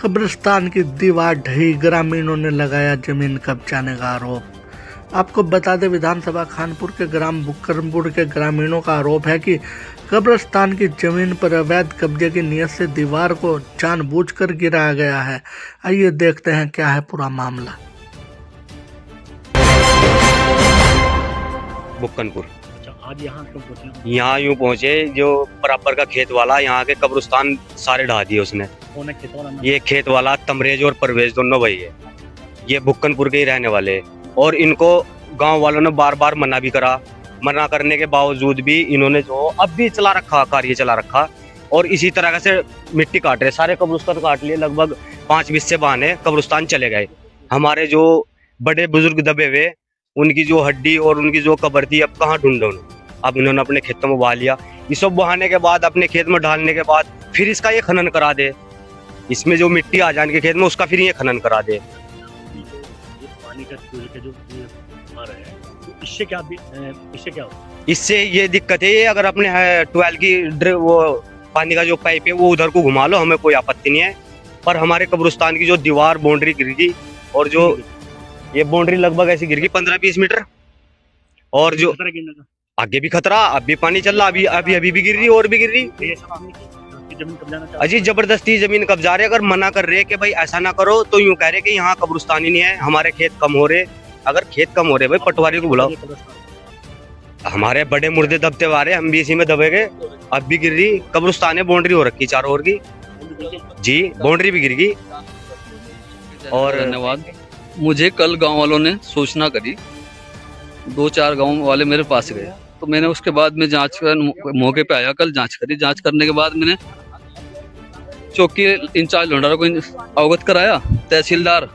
कब्रिस्तान की दीवार ढही, ग्रामीणों ने लगाया जमीन कब्जाने का आरोप। आपको बता दें, विधानसभा खानपुर के ग्राम बुक्करपुर के ग्रामीणों का आरोप है कि कब्रिस्तान की जमीन पर अवैध कब्जे की नीयत से दीवार को जानबूझकर गिराया गया है। आइए देखते हैं क्या है पूरा मामला। बुक्कनपुर आज यहाँ क्यों पहुंचे? यहाँ यूँ पहुँचे, जो बराबर का खेत वाला यहाँ के कब्रिस्तान सारे ढा दिए उसने। कौन है खेत वाला? ये खेत वाला तमरेज और परवेज दोनों भाई है। ये बुक्कनपुर के ही रहने वाले हैं और इनको गांव वालों ने बार बार मना भी करा। मना करने के बावजूद भी इन्होंने जो अब भी चला रखा, कार्य चला रखा और इसी तरह से मिट्टी काट रहे। सारे कब्रिस्तान काट लिए, लगभग 5 बिस्से बहाने कब्रिस्तान चले गए। हमारे जो बड़े बुजुर्ग दबे हुए, उनकी जो हड्डी और उनकी जो कब्र थी, अब कहाँ ढूंढो। अब इन्होंने अपने खेतों में बहा लिया। ये सब बहाने के बाद, अपने खेत में डालने के बाद फिर इसका ये खनन करा दे। इसमें जो मिट्टी आ जाने के खेत में, उसका फिर ये खनन करा दे। पानी का जो आ रहा है, तो इससे क्या होगा? इससे ये दिक्कत है, ये अगर अपने 12 की वो पानी का जो पाइप है वो उधर को घुमा लो, हमें कोई आपत्ति नहीं है। पर हमारे कब्रिस्तान की जो दीवार बाउंड्री गिर गई और जो ये बाउंड्री लगभग ऐसी गिर गई 15-20 मीटर। और जो आगे भी खतरा, अब भी पानी चल रहा, अभी भी गिर रही और भी गिर रही। जमीन कब्जाना अजी जबरदस्ती जमीन कब्जा रहे। अगर मना कर रहे कि भाई ऐसा ना करो, तो यूं कह रहे कि यहाँ कब्रिस्तान ही नहीं है, हमारे खेत कम हो रहे। अगर खेत कम हो रहे भाई, पटवारी को बुलाओ। हमारे बड़े मुर्दे दबते आ रहे, हम भी इसी में दबे गए। अब भी गिर रही कब्रिस्तान है, बाउंड्री हो रखी चारों ओर की जी, बाउंड्री भी गिर गई। और धन्यवाद। मुझे कल गांव वालों ने सूचना करी, 2-4 गांव वाले मेरे पास गए, तो मैंने उसके बाद में जांच कर मौके पे आया। कल जांच करी। जांच करने के बाद मैंने चौकी इंचार्ज लोंडारा को अवगत कराया, तहसीलदार,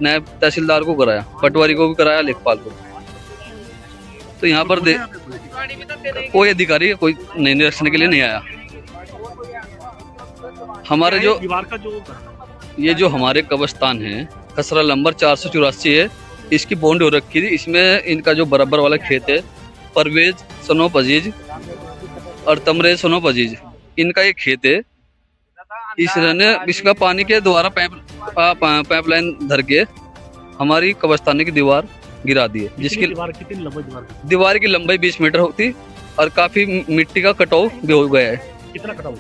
नायब तहसीलदार को कराया, पटवारी को भी कराया, लेखपाल को। तो यहाँ पर कोई अधिकारी कोई निरीक्षण के लिए नहीं आया। हमारे जो दीवार का ये जो हमारे कब्रिस्तान है, खसरा नंबर 484 है, इसकी बॉन्ड हो रखी थी। इसमें इनका जो बराबर वाला खेत है, परवेज सनोप अजीज और तमरेज सनोप अजीज, इनका ये खेत है। इसने इसका पानी के द्वारा पाइपलाइन धर के हमारी कब्रिस्तान की दीवार गिरा दी है, जिसकी दीवार की लंबाई 20 मीटर होती और काफी मिट्टी का कटाव भी हो गया है। कितना कटाव?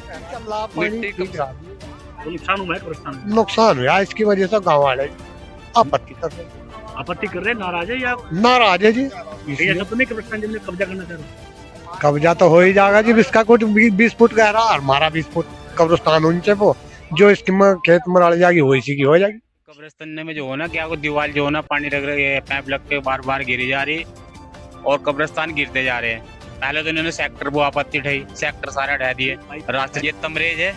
नुकसान हुआ है कब्रिस्तान में? नुकसान हुआ, इसकी वजह से गाँव वाले आपत्ति कर रहे। नाराज है या नाराज है जी। ऐसा तो नहीं कब्रिस्तान जमीन कब्जा करना चाह रहे? कब्जा तो हो ही जाएगा जी। इसका कुछ 20 फुट गहरा और हमारा 20 फुट कब्रिस्तान उनसे वो जो इसकी खेत में डाल जाएगी, वो इसी की हो जाएगी। कब्रिस्तान में जो है ना, क्या दीवार जो है ना, पानी लग रही है, पाइप लग के बार बार गिरी जा रही और कब्रिस्तान गिरते जा रहे हैं। पहले तो इन्होंने सेक्टर वो आपत्ति उठाई, सेक्टर सारा ढा दिए। रास्ते ये तमरेज है,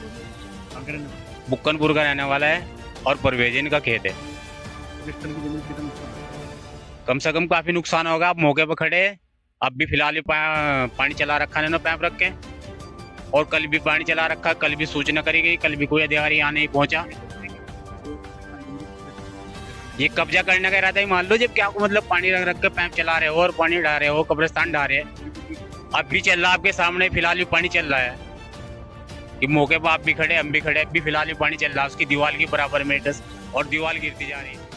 बुक्कनपुर का रहने वाला है और परवेज इनका खेत है। कम से कम काफी नुकसान होगा। आप मौके पर खड़े हैं, अब भी फिलहाल पानी चला रखा है ना, पाइप रख के, और कल भी पानी चला रखा। कल भी सूचना करी गई, कल भी कोई अधिकारी यहाँ नहीं पहुंचा। ये कब्जा करने का इरादा ही मान लो, जब क्या मतलब पानी रख के पाइप चला रहे हो और पानी ढा रहे हो, कब्रिस्तान ढा रहे हैं। अब भी चल रहा आपके सामने, फिलहाल भी पानी चल रहा है कि मौके पर आप भी खड़े, हम भी खड़े, अब भी फिलहाल भी पानी चल रहा है। उसकी दीवार की बराबर में और दीवार गिरती जा रही है।